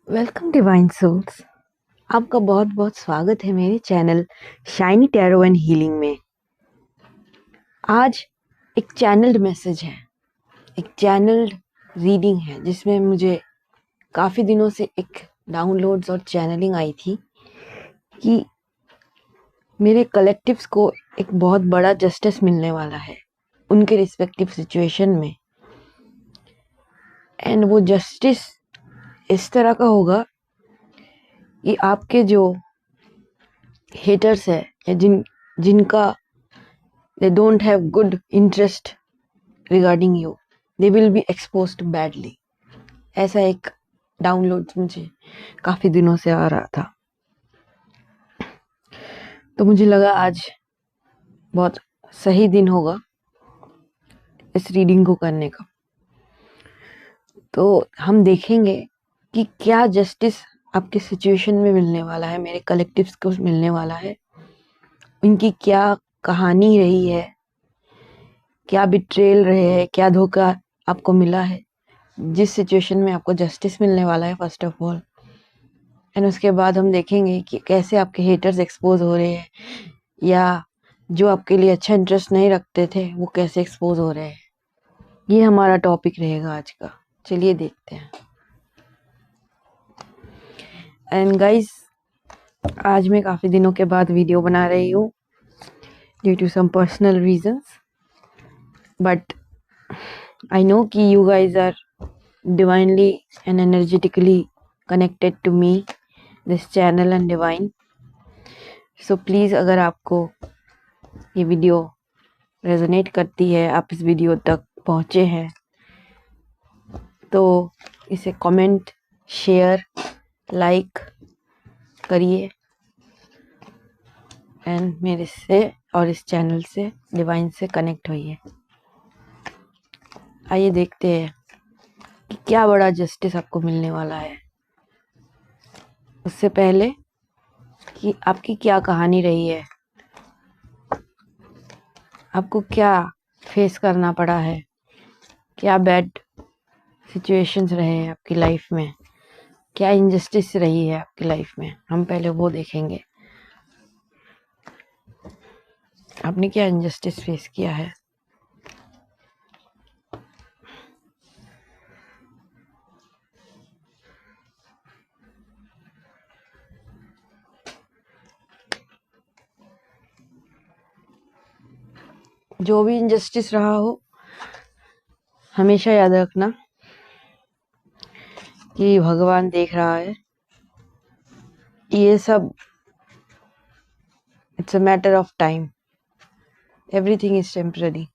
Welcome divine souls. आपका बहुत बहुत स्वागत है मेरे channel shiny tarot and healing में। आज एक चैनल्ड मैसेज है, एक चैनल्ड रीडिंग है जिसमें मुझे काफ़ी दिनों से एक डाउनलोड्स और चैनलिंग आई थी कि मेरे कलेक्टिव्स को एक बहुत बड़ा जस्टिस मिलने वाला है उनके रिस्पेक्टिव सिचुएशन में। एंड वो जस्टिस इस तरह का होगा कि आपके जो हेटर्स है या जिनका they don't have good interest regarding you, they will be exposed badly। ऐसा एक डाउनलोड मुझे काफ़ी दिनों से आ रहा था, तो मुझे लगा आज बहुत सही दिन होगा इस रीडिंग को करने का। तो हम देखेंगे कि क्या जस्टिस आपके सिचुएशन में मिलने वाला है, मेरे कलेक्टिव्स को मिलने वाला है, उनकी क्या कहानी रही है, क्या बिट्रेल रहे हैं, क्या धोखा आपको मिला है, जिस सिचुएशन में आपको जस्टिस मिलने वाला है फर्स्ट ऑफ ऑल। एंड उसके बाद हम देखेंगे कि कैसे आपके हेटर्स एक्सपोज हो रहे हैं या जो आपके लिए अच्छा इंटरेस्ट नहीं रखते थे वो कैसे एक्सपोज हो रहे हैं। ये हमारा टॉपिक रहेगा आज का। चलिए देखते हैं। एंड गाइस, आज मैं काफ़ी दिनों के बाद वीडियो बना रही हूँ due to some personal reasons, but I know कि you guys are divinely and energetically connected to me, this channel and divine। so please, अगर आपको ये वीडियो रेजोनेट करती है, आप इस वीडियो तक पहुँचे हैं, तो इसे कमेंट, शेयर, लाइक करिए एंड मेरे से और इस चैनल से, डिवाइन से कनेक्ट होइए। आइए देखते हैं कि क्या बड़ा जस्टिस आपको मिलने वाला है। उससे पहले कि आपकी क्या कहानी रही है, आपको क्या फेस करना पड़ा है, क्या बैड सिचुएशंस रहे हैं आपकी लाइफ में, क्या इनजस्टिस रही है आपकी लाइफ में, हम पहले वो देखेंगे। आपने क्या इनजस्टिस फेस किया है। जो भी इनजस्टिस रहा हो, हमेशा याद रखना कि भगवान देख रहा है। ये सब it's a matter of time, everything is temporary.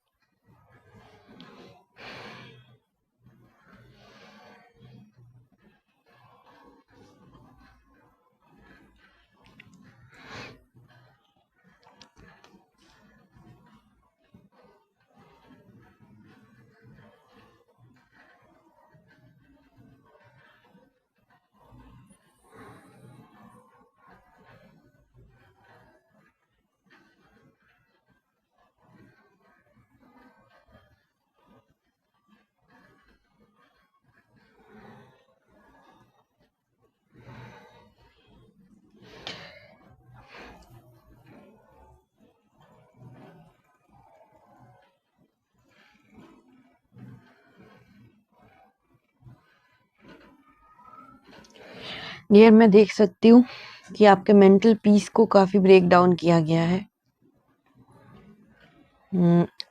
ये मैं देख सकती हूँ कि आपके मेंटल पीस को काफी ब्रेक डाउन किया गया है।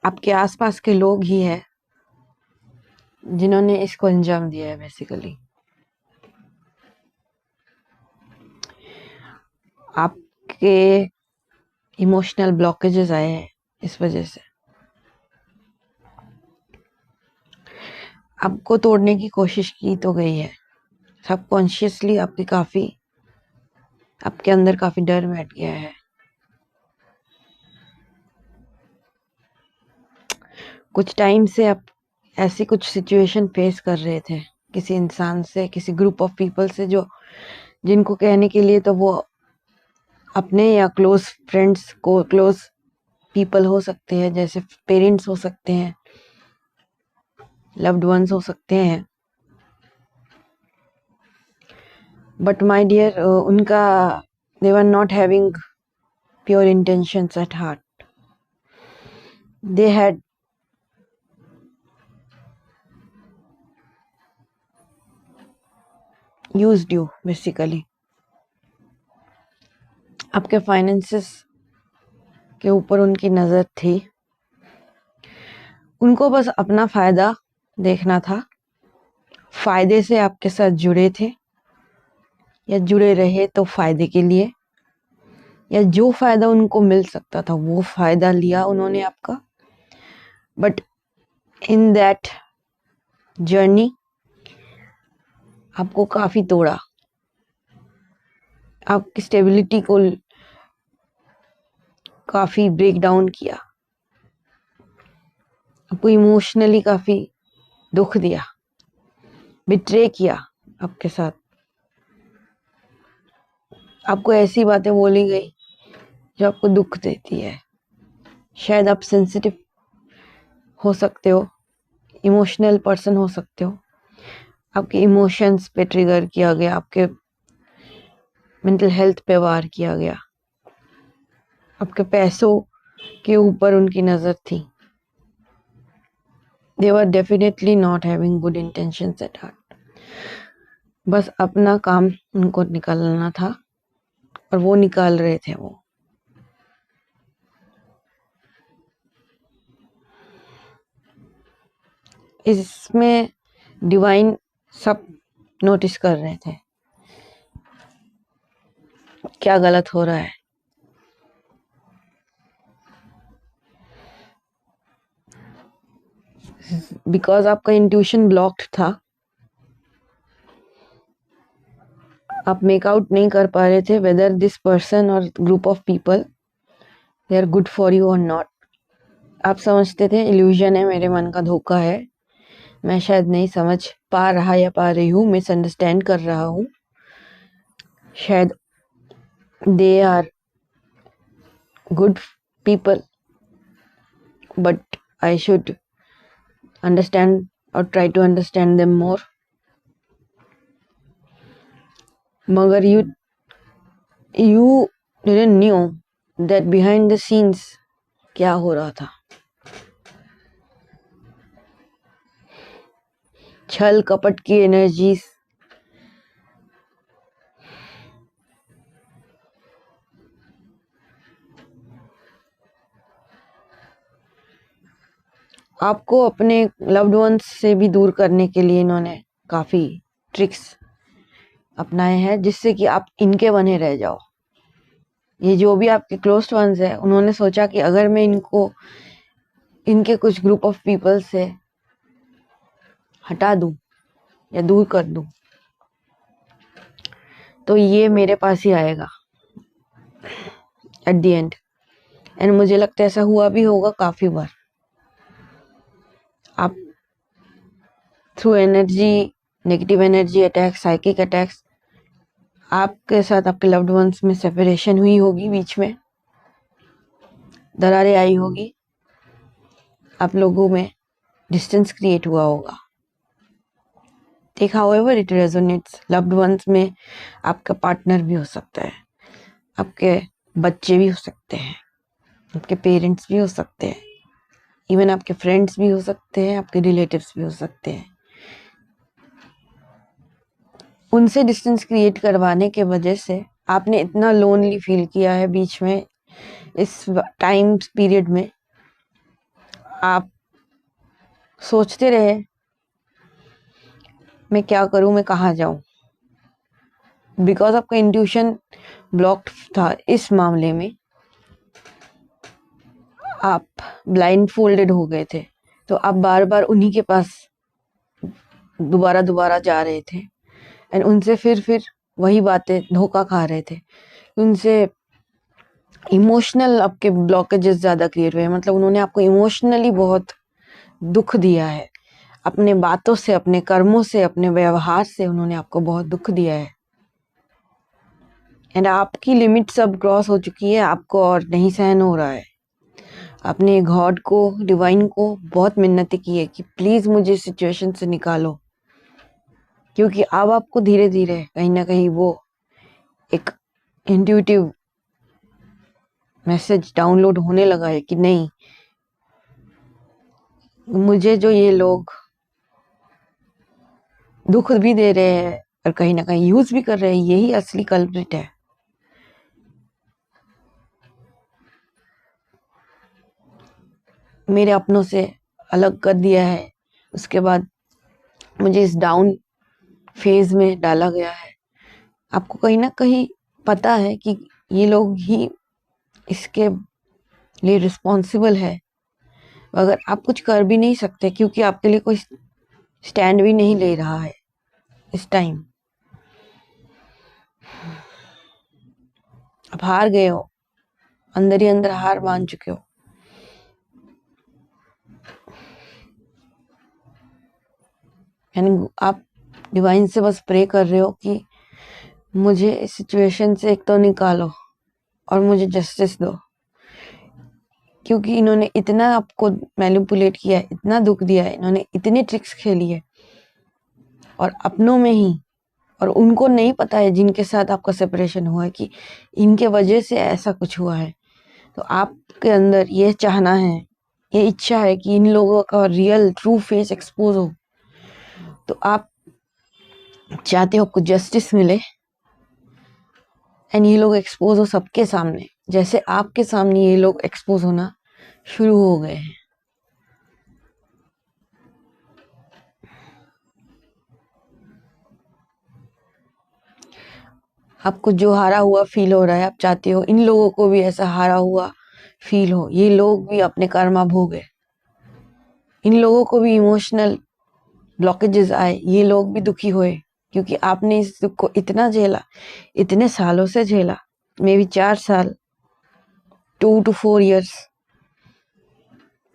आपके आसपास के लोग ही है जिन्होंने इसको अंजाम दिया है। बेसिकली आपके इमोशनल ब्लॉकेजेस आए हैं, इस वजह से आपको तोड़ने की कोशिश की तो गई है। सबकॉन्शियसली आपके अंदर काफी डर बैठ गया है। कुछ टाइम से आप ऐसी कुछ सिचुएशन फेस कर रहे थे किसी इंसान से, किसी ग्रुप ऑफ पीपल से, जो जिनको कहने के लिए तो वो अपने या क्लोज फ्रेंड्स को, क्लोज पीपल हो सकते हैं, जैसे पेरेंट्स हो सकते हैं, लव्ड वंस हो सकते हैं, बट माय डियर, उनका they were not having pure intentions at heart. They had used you basically. आपके फाइनेंसेस के ऊपर उनकी नज़र थी. उनको बस अपना फ़ायदा देखना था. फ़ायदे से आपके साथ जुड़े थे या जुड़े रहे तो फ़ायदे के लिए, या जो फ़ायदा उनको मिल सकता था वो फ़ायदा लिया उन्होंने आपका. बट इन दैट जर्नी आपको काफ़ी तोड़ा. आपकी स्टेबिलिटी को काफ़ी ब्रेक डाउन किया. आपको इमोशनली काफ़ी दुख दिया, बिट्रे किया आपके साथ. आपको ऐसी बातें बोली गई जो आपको दुख देती है. शायद आप सेंसिटिव हो सकते हो, इमोशनल पर्सन हो सकते हो. आपके इमोशंस पे ट्रिगर किया गया, आपके मेंटल हेल्थ पे वार किया गया. आपके पैसों के ऊपर उनकी नज़र थी. They were definitely not having good intentions at heart. बस अपना काम उनको निकालना था और वो निकाल रहे थे. वो इसमें डिवाइन सब नोटिस कर रहे थे क्या गलत हो रहा है. बिकॉज आपका इंट्यूशन ब्लॉक्ड था. आप मेक आउट नहीं कर पा रहे थे वेदर दिस पर्सन और group of people they are good for you और नॉट. आप समझते थे इल्यूजन है, मेरे मन का धोखा है, मैं शायद नहीं समझ पा रहा या पा रही हूँ, मिसअंडरस्टैंड कर रहा हूँ. शायद they are good people but I should understand or try to understand them more. मगर you didn't knew that behind the scenes क्या हो रहा था. छल कपट की एनर्जीज आपको अपने लव्ड वंस से भी दूर करने के लिए इन्होंने काफ़ी ट्रिक्स अपनाए हैं जिससे कि आप इनके बने रह जाओ. ये जो भी आपके क्लोज वंस है उन्होंने सोचा कि अगर मैं इनको इनके कुछ ग्रुप ऑफ पीपल से हटा दूं या दूर कर दूं तो ये मेरे पास ही आएगा एट द एंड. एंड मुझे लगता है ऐसा हुआ भी होगा काफ़ी बार. आप through energy, negative energy attacks, psychic attacks, आपके साथ आपके लव्ड वंस में सेपरेशन हुई होगी, बीच में दरारें आई होगी, आप लोगों में डिस्टेंस क्रिएट हुआ होगा. Take however it resonates. Loved ones में आपका पार्टनर भी हो सकता है, आपके बच्चे भी हो सकते हैं, आपके पेरेंट्स भी हो सकते हैं, इवन आपके फ्रेंड्स भी हो सकते हैं, आपके रिलेटिव्स भी हो सकते हैं. उनसे डिस्टेंस क्रिएट करवाने के वजह से आपने इतना लोनली फील किया है बीच में. इस टाइम पीरियड में आप सोचते रहे मैं क्या करूं, मैं कहाँ जाऊं. बिकॉज आपका इंट्यूशन ब्लॉक्ड था इस मामले में. आप ब्लाइंड फोल्डेड हो गए थे तो आप बार बार उन्हीं के पास दोबारा जा रहे थे एंड उनसे फिर वही बातें धोखा खा रहे थे. उनसे इमोशनल आपके ब्लॉकेजेस ज़्यादा क्रिएट हुए. मतलब उन्होंने आपको इमोशनली बहुत दुख दिया है. अपने बातों से, अपने कर्मों से, अपने व्यवहार से उन्होंने आपको बहुत दुख दिया है. एंड आपकी लिमिट सब क्रॉस हो चुकी है, आपको और नहीं सहन हो रहा है. आपने गॉड को, डिवाइन को बहुत मिन्नतें की है कि प्लीज़ मुझे इस सिचुएशन से निकालो. क्योंकि अब आपको धीरे धीरे कहीं ना कहीं वो एक इंट्यूटिव मैसेज डाउनलोड होने लगा है कि नहीं, मुझे जो ये लोग दुख भी दे रहे हैं और कहीं ना कहीं यूज भी कर रहे हैं, यही असली कल्प्रिट है। मेरे अपनों से अलग कर दिया है, उसके बाद मुझे इस डाउन फेज में डाला गया है। आपको कहीं ना कहीं पता है कि ये लोग ही इसके लिए रिस्पॉन्सिबल है, अगर आप कुछ कर भी नहीं सकते क्योंकि आपके लिए कोई स्टैंड भी नहीं ले रहा है इस टाइम। आप हार गए हो, अंदर ही अंदर हार मान चुके हो। यानी आप डिवाइन से बस प्रे कर रहे हो कि मुझे इस सिचुएशन से एक तो निकालो और मुझे जस्टिस दो, क्योंकि इन्होंने इतना आपको मैनिपुलेट किया है, इतना दुख दिया है, इन्होंने इतनी ट्रिक्स खेली है और अपनों में ही, और उनको नहीं पता है जिनके साथ आपका सेपरेशन हुआ है कि इनके वजह से ऐसा कुछ हुआ है। तो आपके अंदर ये चाहना है, ये इच्छा है कि इन लोगों का रियल ट्रू फेस एक्सपोज हो। तो आप चाहते हो आपको जस्टिस मिले एंड ये लोग एक्सपोज हो सबके सामने, जैसे आपके सामने ये लोग एक्सपोज होना शुरू हो गए हैं। आपको जो हारा हुआ फील हो रहा है, आप चाहते हो इन लोगों को भी ऐसा हारा हुआ फील हो, ये लोग भी अपने कर्मा भोगे, इन लोगों को भी इमोशनल ब्लॉकेजेस आए, ये लोग भी दुखी हुए, क्योंकि आपने इस दुख को इतना झेला, इतने सालों से झेला, मे बी 4 साल, 2 to 4 years,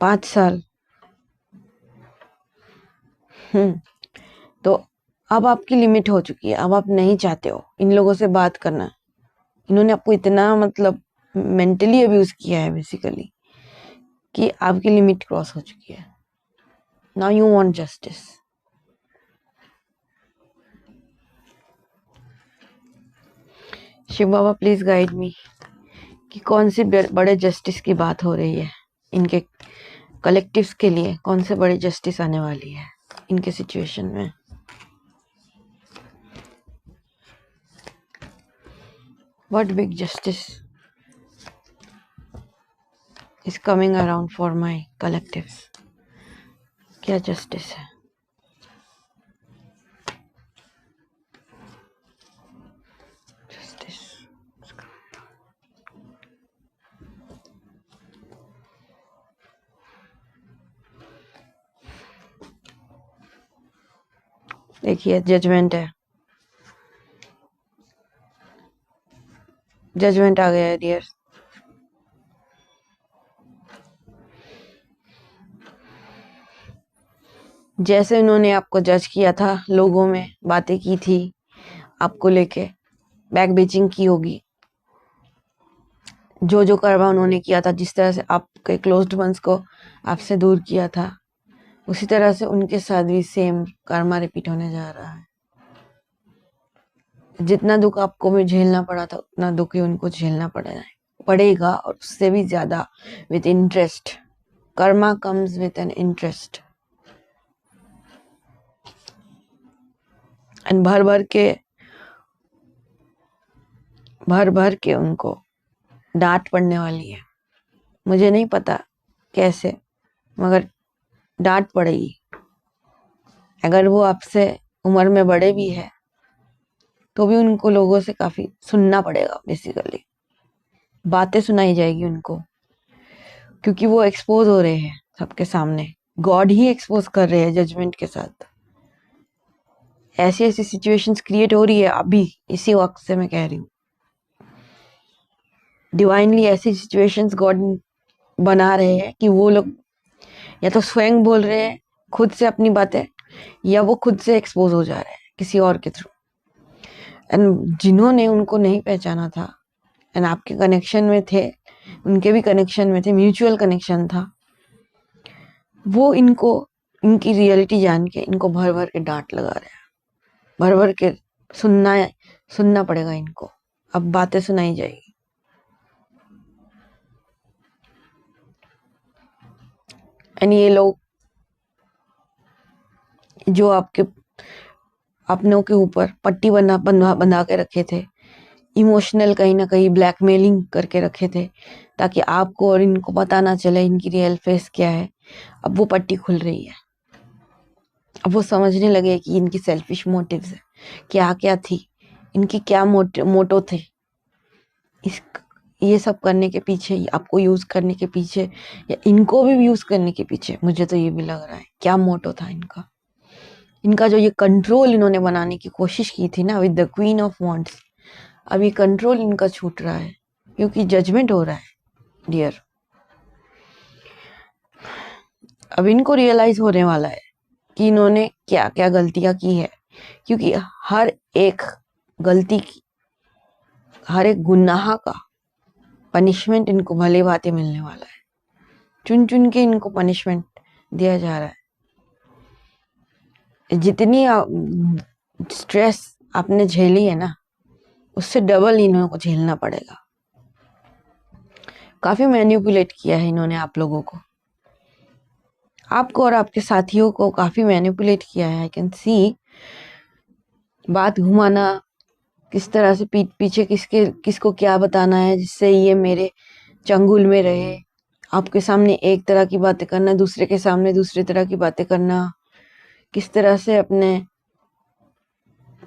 5 साल। तो अब आपकी लिमिट हो चुकी है, अब आप नहीं चाहते हो इन लोगों से बात करना। इन्होंने आपको इतना मतलब मेंटली अब्यूज किया है बेसिकली कि आपकी लिमिट क्रॉस हो चुकी है। Now you want justice. Shiv Baba please guide me कि कौन सी बड़े जस्टिस की बात हो रही है, इनके कलेक्टिव्स के लिए कौन से बड़े जस्टिस आने वाली है इनके सिचुएशन में। What big justice is coming around for my collectives? क्या जस्टिस है? जस्टिस देखिए, जजमेंट है, जजमेंट आ गया है डियर। जैसे उन्होंने आपको जज किया था, लोगों में बातें की थी आपको लेके, बैक बेचिंग की होगी, जो जो कर्मा उन्होंने किया था, जिस तरह से आपके क्लोज्ड वंस को आपसे दूर किया था, उसी तरह से उनके साथ भी सेम कर्मा रिपीट होने जा रहा है। जितना दुख आपको भी झेलना पड़ा था, उतना दुख ही उनको झेलना पड़ेगा, और उससे भी ज्यादा with interest. Karma comes with an interest. And भर भर के उनको डांट पड़ने वाली है। मुझे नहीं पता कैसे, मगर डांट पड़ेगी। अगर वो आपसे उम्र में बड़े भी है तो भी उनको लोगों से काफी सुनना पड़ेगा, बेसिकली बातें सुनाई जाएगी उनको, क्योंकि वो एक्सपोज हो रहे हैं सबके सामने। गॉड ही एक्सपोज कर रहे हैं जजमेंट के साथ। ऐसी ऐसी सिचुएशंस क्रिएट हो रही है अभी इसी वक्त से, मैं कह रही हूँ डिवाइनली ऐसी सिचुएशंस गॉड बना रहे हैं कि वो लोग या तो स्वयं बोल रहे हैं खुद से अपनी बातें, या वो खुद से एक्सपोज हो जा रहे हैं किसी और के थ्रू। एंड जिन्होंने उनको नहीं पहचाना था एंड आपके कनेक्शन में थे, उनके भी कनेक्शन में थे, म्यूचुअल कनेक्शन था, वो इनको इनकी रियलिटी जान के इनको भर भर के डांट लगा रहे हैं। भर भर के सुनना पड़ेगा इनको। अब बातें सुनाई जाएगी। एंड ये लोग जो आपके अपनों के ऊपर पट्टी बना के रखे थे, इमोशनल कहीं ना कहीं ब्लैकमेलिंग करके रखे थे, ताकि आपको और इनको पता ना चले इनकी रियल फेस क्या है, अब वो पट्टी खुल रही है। अब वो समझने लगे कि इनकी सेल्फिश मोटिव्स है, क्या क्या थी इनकी, क्या मोटो थे इस ये सब करने के पीछे, आपको यूज करने के पीछे, या इनको भी यूज करने के पीछे। मुझे तो ये भी लग रहा है क्या मोटो था इनका। इनका जो ये कंट्रोल इन्होंने बनाने की कोशिश की थी ना with the queen of wands, अब ये कंट्रोल इनका छूट रहा है, क्योंकि जजमेंट हो रहा है डियर। अब इनको रियलाइज होने वाला है कि इन्होंने क्या क्या गलतियां की है, क्योंकि हर एक गलती की, हर एक गुनाह का पनिशमेंट इनको भले भांति मिलने वाला है। चुन चुन के इनको पनिशमेंट दिया जा रहा है। जितनी स्ट्रेस आपने झेली है ना, उससे डबल इन्हों को झेलना पड़ेगा। काफी मैनिपुलेट किया है इन्होंने आप लोगों को, आपको और आपके साथियों को काफी मैनिपुलेट किया है। आई कैन सी बात घुमाना, किस तरह से पीठ पीछे किसको क्या बताना है जिससे ये मेरे चंगुल में रहे। आपके सामने एक तरह की बातें करना, दूसरे के सामने दूसरी तरह की बातें करना, किस तरह से अपने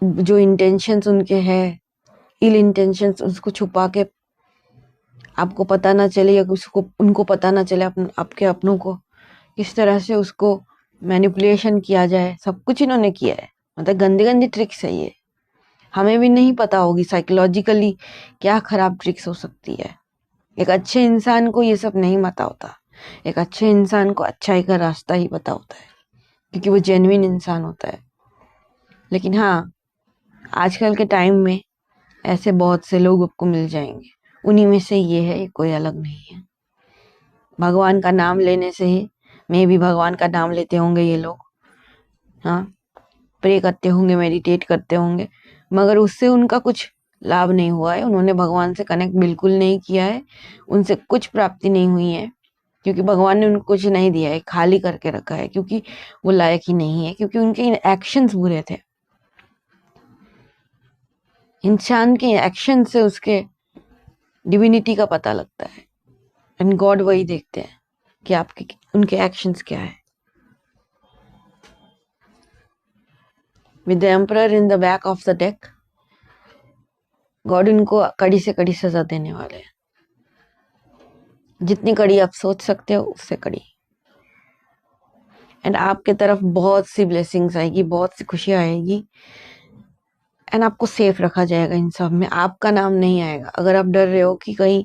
जो इंटेंशंस उनके हैं, इल इंटेंशंस, उसको छुपा के आपको पता ना चले, या उसको उनको पता ना चले, आपके अपनों को किस तरह से उसको मैनिपुलेशन किया जाए। सब कुछ इन्होंने किया है। मतलब गंदी गंदी ट्रिक्स है ये, हमें भी नहीं पता होगी साइकोलॉजिकली क्या खराब ट्रिक्स हो सकती है। एक अच्छे इंसान को ये सब नहीं पता होता। एक अच्छे इंसान को अच्छाई का रास्ता ही पता होता है, क्योंकि वो जेन्युइन इंसान होता है। लेकिन हाँ, आजकल के टाइम में ऐसे बहुत से लोग आपको मिल जाएंगे, उन्हीं में से ये है, कोई अलग नहीं है। भगवान का नाम लेने से ही, मैं भी भगवान का नाम लेते होंगे ये लोग, हाँ, प्रे करते होंगे, मेडिटेट करते होंगे, मगर उससे उनका कुछ लाभ नहीं हुआ है। उन्होंने भगवान से कनेक्ट बिल्कुल नहीं किया है, उनसे कुछ प्राप्ति नहीं हुई है, क्योंकि भगवान ने उनको कुछ नहीं दिया है, खाली करके रखा है, क्योंकि वो लायक ही नहीं है, क्योंकि उनके एक्शंस बुरे थे। इंसान के एक्शन से उसके डिविनिटी का पता लगता है, एंड गॉड वही देखते हैं कि आपके उनके एक्शंस क्या है। With the emperor in the back of the deck, God इनको कड़ी से कड़ी सजा देने वाले हैं। जितनी कड़ी आप सोच सकते हो उससे कड़ी। एंड आपके तरफ बहुत सी ब्लेसिंग्स आएगी, बहुत सी खुशियां आएगी, एंड आपको सेफ रखा जाएगा इन सब में। आपका नाम नहीं आएगा। अगर आप डर रहे हो कि कहीं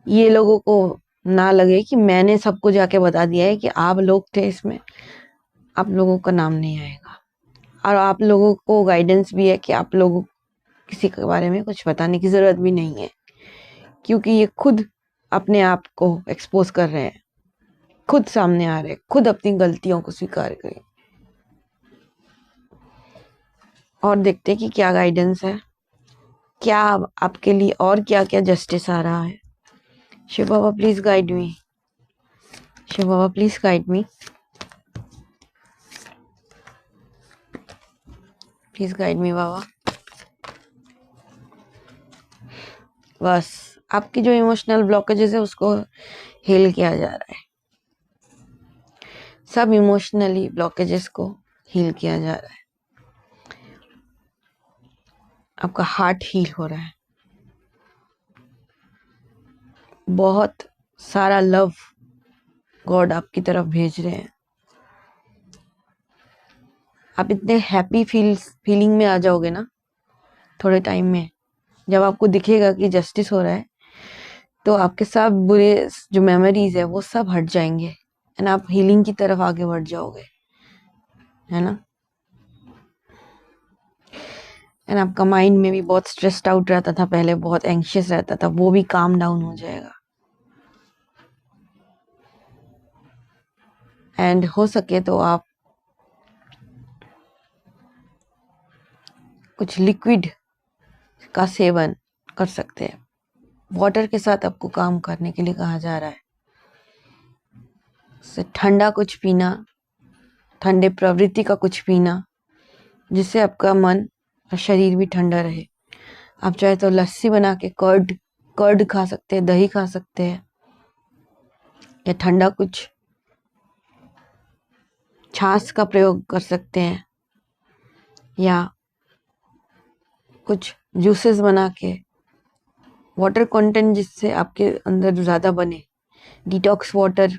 ये लोगों को ना लगे कि मैंने सबको जाके बता दिया है कि आप लोग थे इसमें, आप लोगों का नाम नहीं आएगा। और आप लोगों को गाइडेंस भी है कि आप लोगों किसी के बारे में कुछ बताने की जरूरत भी नहीं है, क्योंकि ये खुद अपने आप को एक्सपोज कर रहे हैं, खुद सामने आ रहे हैं, खुद अपनी गलतियों को स्वीकार करें। और देखते हैं कि क्या गाइडेंस है, क्या आपके लिए और क्या क्या जस्टिस आ रहा है। Shiv Baba please guide me, Shiv Baba please guide me, please guide me Baba. बस आपकी जो इमोशनल ब्लॉकेजेस है उसको हील किया जा रहा है। सब इमोशनली ब्लॉकेजेस को हील किया जा रहा है। आपका हार्ट हील हो रहा है। बहुत सारा लव गॉड आपकी तरफ भेज रहे हैं। आप इतने हैप्पी फीलिंग में आ जाओगे ना थोड़े टाइम में, जब आपको दिखेगा कि जस्टिस हो रहा है, तो आपके सब बुरे जो मेमोरीज है वो सब हट जाएंगे, एंड आप हीलिंग की तरफ आगे बढ़ जाओगे, है ना। एंड आपका माइंड में भी बहुत स्ट्रेस्ड आउट रहता था पहले, बहुत एंग्शियस रहता था, वो भी काम डाउन हो जाएगा। एंड हो सके तो आप कुछ लिक्विड का सेवन कर सकते हैं। वाटर के साथ आपको काम करने के लिए कहा जा रहा है। ठंडा कुछ पीना, ठंडे प्रवृत्ति का कुछ पीना, जिससे आपका मन और शरीर भी ठंडा रहे। आप चाहे तो लस्सी बना के कर्ड खा सकते हैं, दही खा सकते हैं, या ठंडा कुछ छाछ का प्रयोग कर सकते हैं, या कुछ जूसेस बना के वाटर कंटेंट जिससे आपके अंदर ज़्यादा बने, डिटॉक्स वाटर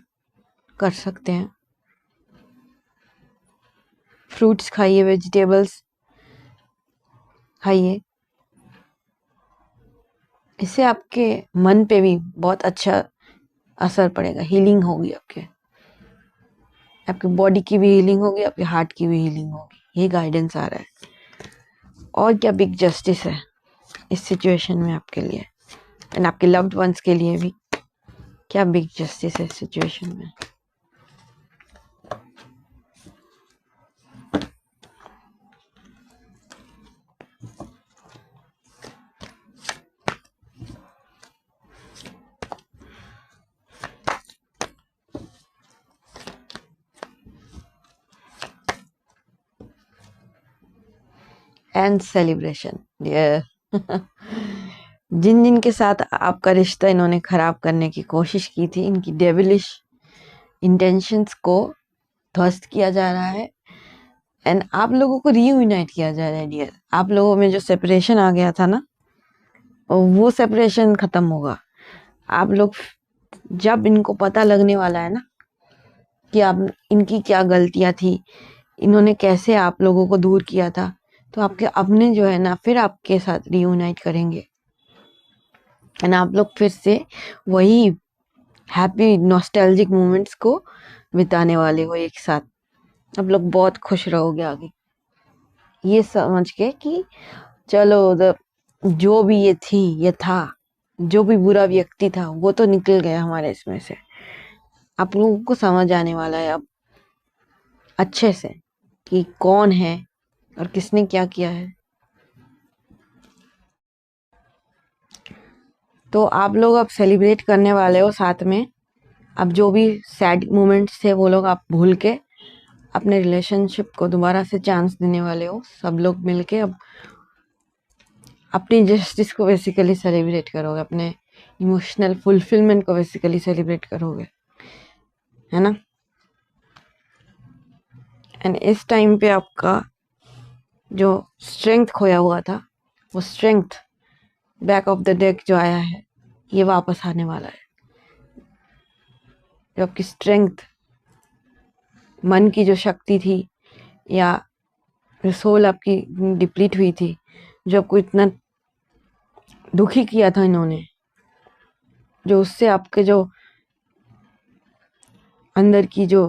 कर सकते हैं। फ्रूट्स खाइए, वेजिटेबल्स खाइए। इससे आपके मन पे भी बहुत अच्छा असर पड़ेगा, हीलिंग होगी आपके बॉडी की भी हीलिंग होगी, आपके हार्ट की भी हीलिंग होगी। ये गाइडेंस आ रहा है। और क्या बिग जस्टिस है इस सिचुएशन में आपके लिए एंड आपके लव्ड वंस के लिए भी। क्या बिग जस्टिस है इस सिचुएशन में। And celebration. जिन के साथ आपका रिश्ता इन्होंने खराब करने की कोशिश की थी, इनकी डेविलिश इंटेंशंस को ध्वस्त किया जा रहा है एंड आप लोगों को रीयूनाइट किया जा रहा है डियर। आप लोगों में जो सेपरेशन आ गया था ना, वो सेपरेशन खत्म होगा। आप लोग जब इनको पता लगने वाला है ना कि आप इनकी क्या गलतियां थी, इन्होंने कैसे आप लोगों को दूर किया था, तो आपके अपने जो है ना फिर आपके साथ रीयूनाइट करेंगे एंड आप लोग फिर से वही हैप्पी नॉस्टैल्जिक मोमेंट्स को बिताने वाले हो एक साथ। आप लोग बहुत खुश रहोगे आगे, ये समझ के कि चलो जो भी ये था, जो भी बुरा व्यक्ति था वो तो निकल गया हमारे इसमें से। आप लोगों को समझ आने वाला है अब अच्छे से कि कौन है और किसने क्या किया है। तो आप लोग अब सेलिब्रेट करने वाले हो साथ में। अब जो भी सैड मोमेंट्स थे वो लोग आप भूल के अपने रिलेशनशिप को दोबारा से चांस देने वाले हो। सब लोग मिलके अब अपनी जस्टिस को बेसिकली सेलिब्रेट करोगे, अपने इमोशनल फुलफिलमेंट को बेसिकली सेलिब्रेट करोगे, है ना। एंड इस टाइम पे आपका जो स्ट्रेंथ खोया हुआ था, वो strength back of the deck जो आया है, ये वापस आने वाला है। जो आपकी स्ट्रेंथ, मन की जो शक्ति थी, या सोल आपकी डिप्लीट हुई थी, जो आपको इतना दुखी किया था इन्होंने, जो उससे आपके जो अंदर की जो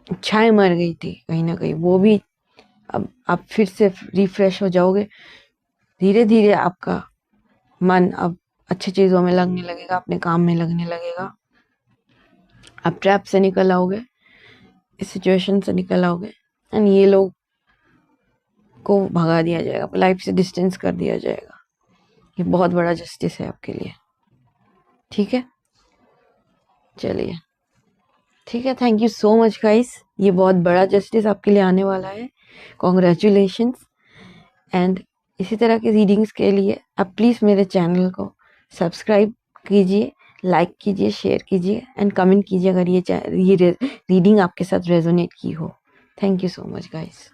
इच्छाएं मर गई थी कहीं ना कहीं, वो भी अब आप फिर से रिफ्रेश हो जाओगे। धीरे धीरे आपका मन अब अच्छी चीज़ों में लगने लगेगा, अपने काम में लगने लगेगा। आप ट्रैप से निकल आओगे, इस सिचुएशन से निकल आओगे एंड ये लोग को भगा दिया जाएगा, लाइफ से डिस्टेंस कर दिया जाएगा। ये बहुत बड़ा जस्टिस है आपके लिए, ठीक है। चलिए ठीक है, thank you so much guys. ये बहुत बड़ा जस्टिस आपके लिए आने वाला है। कॉन्ग्रेचुलेशंस। एंड इसी तरह के रीडिंग्स के लिए आप प्लीज़ मेरे चैनल को सब्सक्राइब कीजिए, लाइक कीजिए, शेयर कीजिए एंड कमेंट कीजिए अगर ये रीडिंग आपके साथ रेजोनेट की हो। Thank you so much guys.